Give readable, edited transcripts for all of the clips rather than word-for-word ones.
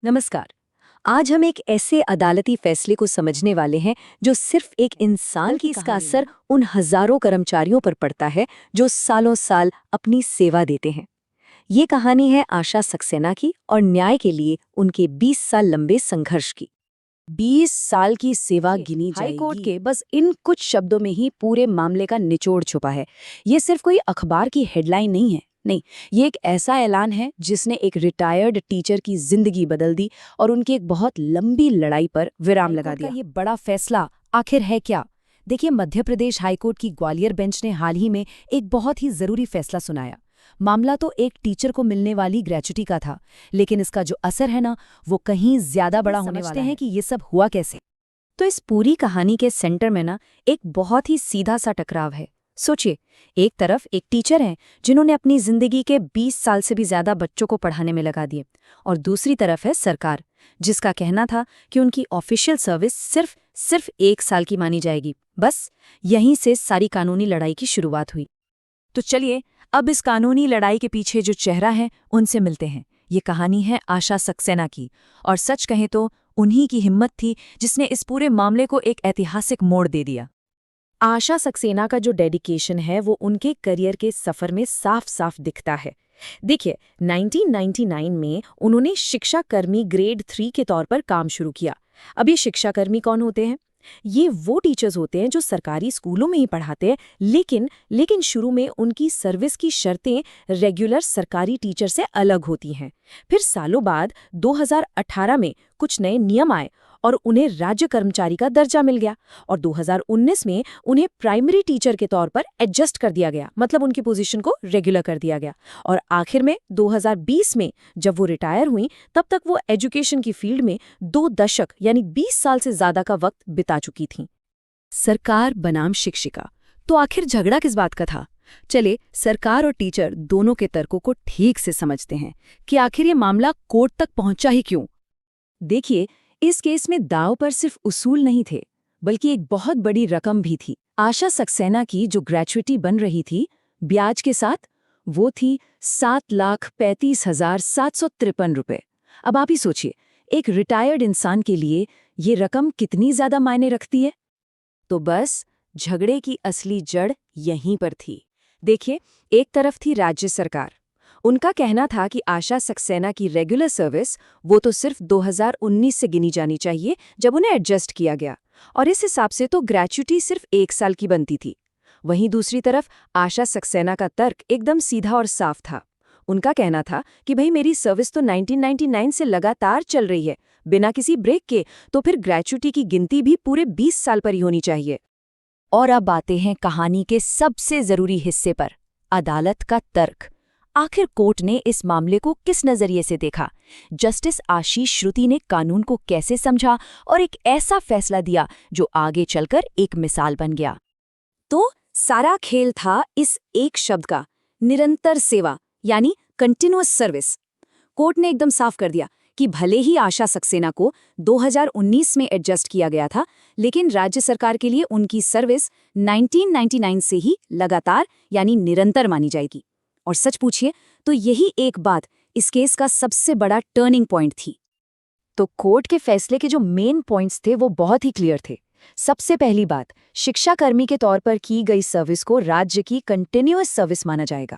नमस्कार। आज हम एक ऐसे अदालती फैसले को समझने वाले हैं जो सिर्फ एक इंसान की इसका असर उन हजारों कर्मचारियों पर पड़ता है जो सालों साल अपनी सेवा देते हैं। ये कहानी है आशा सक्सेना की और न्याय के लिए उनके 20 साल लंबे संघर्ष की। 20 साल की सेवा गिनी जाएगी। हाई कोर्ट के बस इन कुछ शब्दों में ही पूरे मामले का निचोड़ छुपा है। ये सिर्फ कोई अखबार की हेडलाइन नहीं है, नहीं, ये एक ऐसा ऐलान है जिसने एक रिटायर्ड टीचर की जिंदगी बदल दी और उनकी एक बहुत लंबी लड़ाई पर विराम लगा दिया। ये बड़ा फैसला आखिर है क्या? देखिए, मध्य प्रदेश हाईकोर्ट की ग्वालियर बेंच ने हाल ही में एक बहुत ही जरूरी फैसला सुनाया। मामला तो एक टीचर को मिलने वाली ग्रेच्युटी का था, लेकिन इसका जो असर है ना, वो कहीं ज्यादा बड़ा होने वाला है। कि ये सब हुआ कैसे? तो इस पूरी कहानी के सेंटर में ना एक बहुत ही सीधा सा टकराव है। सोचिए, एक तरफ एक टीचर हैं जिन्होंने अपनी जिंदगी के 20 साल से भी ज्यादा बच्चों को पढ़ाने में लगा दिए, और दूसरी तरफ है सरकार, जिसका कहना था कि उनकी ऑफिशियल सर्विस सिर्फ 1 साल की मानी जाएगी। बस यहीं से सारी कानूनी लड़ाई की शुरुआत हुई। तो चलिए, अब इस कानूनी लड़ाई के पीछे जो चेहरा है उनसे मिलते हैं। ये कहानी है आशा सक्सेना की, और सच कहें तो उन्हीं की हिम्मत थी जिसने इस पूरे मामले को एक ऐतिहासिक मोड़ दे दिया। आशा सक्सेना का जो डेडिकेशन है वो उनके करियर के सफर में साफ साफ दिखता है। देखिए, 1999 में उन्होंने शिक्षाकर्मी ग्रेड 3 के तौर पर काम शुरू किया। अब ये शिक्षाकर्मी कौन होते हैं? ये वो टीचर्स होते हैं जो सरकारी स्कूलों में ही पढ़ाते हैं, लेकिन शुरू में उनकी सर्विस की शर्तें रेगुलर सरकारी टीचर से अलग होती हैं। फिर सालों बाद 2018 में कुछ नए नियम आए और उन्हें राज्य कर्मचारी का दर्जा मिल गया, और 2019 में उन्हें प्राइमरी टीचर के तौर पर एडजस्ट कर दिया गया, मतलब उनकी पोजीशन को रेगुलर कर दिया गया। और आखिर में 2020 में जब वो रिटायर हुई, तब तक वो एजुकेशन की फील्ड में 2 दशक यानी 20 साल से ज्यादा का वक्त बिता चुकी थीं। सरकार बनाम शिक्षिका, तो आखिर झगड़ा किस बात का था? चले, सरकार और टीचर दोनों के तर्कों को ठीक से समझते हैं कि आखिर ये मामला कोर्ट तक पहुंचा ही क्यों। देखिए, इस केस में दांव पर सिर्फ उसूल नहीं थे, बल्कि एक बहुत बड़ी रकम भी थी। आशा सक्सेना की जो ग्रेच्युटी बन रही थी ब्याज के साथ, वो थी 7,35,753 रुपए। अब आप ही सोचिए, एक रिटायर्ड इंसान के लिए ये रकम कितनी ज्यादा मायने रखती है। तो बस झगड़े की असली जड़ यहीं पर थी। देखिए, एक तरफ थी राज्य सरकार। उनका कहना था कि आशा सक्सेना की रेगुलर सर्विस वो तो सिर्फ 2019 से गिनी जानी चाहिए, जब उन्हें एडजस्ट किया गया, और इस हिसाब से तो ग्रेच्युटी सिर्फ 1 साल की बनती थी। वहीं दूसरी तरफ आशा सक्सेना का तर्क एकदम सीधा और साफ था। उनका कहना था कि भाई, मेरी सर्विस तो 1999 से लगातार चल रही है, बिना किसी ब्रेक के, तो फिर ग्रेच्युटी की गिनती भी पूरे 20 साल पर ही होनी चाहिए। और अब आते हैं कहानी के सबसे जरूरी हिस्से पर, अदालत का तर्क। आखिर कोर्ट ने इस मामले को किस नजरिए से देखा? जस्टिस आशीष श्रुति ने कानून को कैसे समझा और एक ऐसा फैसला दिया जो आगे चलकर एक मिसाल बन गया? तो सारा खेल था इस एक शब्द का, निरंतर सेवा, यानी कंटिन्यूअस सर्विस। कोर्ट ने एकदम साफ कर दिया कि भले ही आशा सक्सेना को 2019 में एडजस्ट किया गया था, लेकिन राज्य सरकार के लिए उनकी सर्विस 1999 से ही लगातार यानी निरंतर मानी जाएगी। और सच पूछिए तो यही एक बात इस केस का सबसे बड़ा टर्निंग पॉइंट थी। तो कोर्ट के फैसले के जो मेन पॉइंट्स थे वो बहुत ही क्लियर थे। सबसे पहली बात, शिक्षाकर्मी के तौर पर की गई सर्विस को राज्य की कंटिन्यूअस सर्विस माना जाएगा।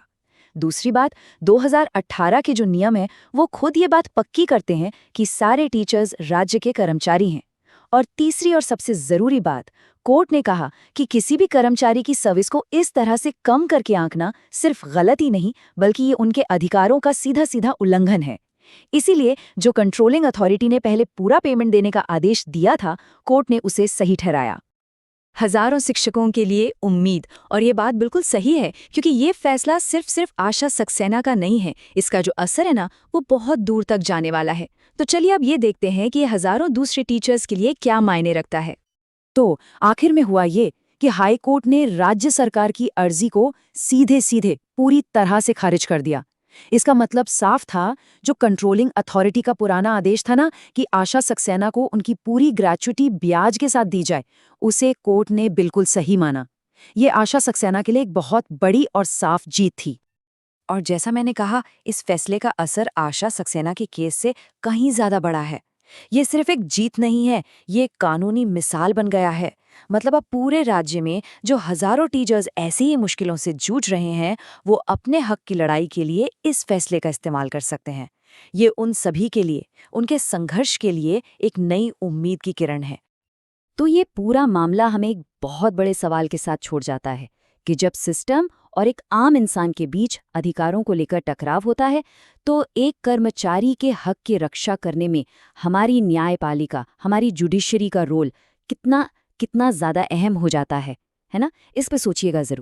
दूसरी बात, 2018 के जो नियम है वो खुद ये बात पक्की करते हैं कि सारे टीचर्स राज्य के कर्मचारी हैं। और तीसरी और सबसे जरूरी बात, कोर्ट ने कहा कि किसी भी कर्मचारी की सर्विस को इस तरह से कम करके आंकना सिर्फ गलत ही नहीं, बल्कि ये उनके अधिकारों का सीधा सीधा उल्लंघन है। इसीलिए जो कंट्रोलिंग अथॉरिटी ने पहले पूरा पेमेंट देने का आदेश दिया था, कोर्ट ने उसे सही ठहराया। हजारों शिक्षकों के लिए उम्मीद, और ये बात बिल्कुल सही है, क्योंकि ये फैसला सिर्फ आशा सक्सेना का नहीं है, इसका जो असर है ना वो बहुत दूर तक जाने वाला है। तो चलिए अब ये देखते हैं कि ये हजारों दूसरे टीचर्स के लिए क्या मायने रखता है। तो आखिर में हुआ ये कि हाई कोर्ट ने राज्य सरकार की अर्जी को सीधे सीधे पूरी तरह से खारिज कर दिया। इसका मतलब साफ था, जो कंट्रोलिंग अथॉरिटी का पुराना आदेश था ना कि आशा सक्सेना को उनकी पूरी ग्रेच्युटी ब्याज के साथ दी जाए, उसे कोर्ट ने बिल्कुल सही माना। ये आशा सक्सेना के लिए एक बहुत बड़ी और साफ जीत थी। और जैसा मैंने कहा, इस फैसले का असर आशा सक्सेना के केस से कहीं ज्यादा बड़ा है। ये सिर्फ एक जीत नहीं है, ये एक कानूनी मिसाल बन गया है। मतलब अब पूरे राज्य में जो हजारों टीचर्स ऐसी ही मुश्किलों से जूझ रहे हैं, वो अपने हक की लड़ाई के लिए इस फैसले का इस्तेमाल कर सकते हैं। ये उन सभी के लिए, उनके संघर्ष के लिए एक नई उम्मीद की किरण है। तो ये पूरा मामला हमें एक बहुत बड़े सवाल के साथ छोड़ जाता है कि जब सिस्टम और एक आम इंसान के बीच अधिकारों को लेकर टकराव होता है, तो एक कर्मचारी के हक की रक्षा करने में हमारी न्यायपालिका, हमारी जुडिशरी का रोल कितना कितना ज़्यादा अहम हो जाता है ना? इस पे सोचिएगा ज़रूर।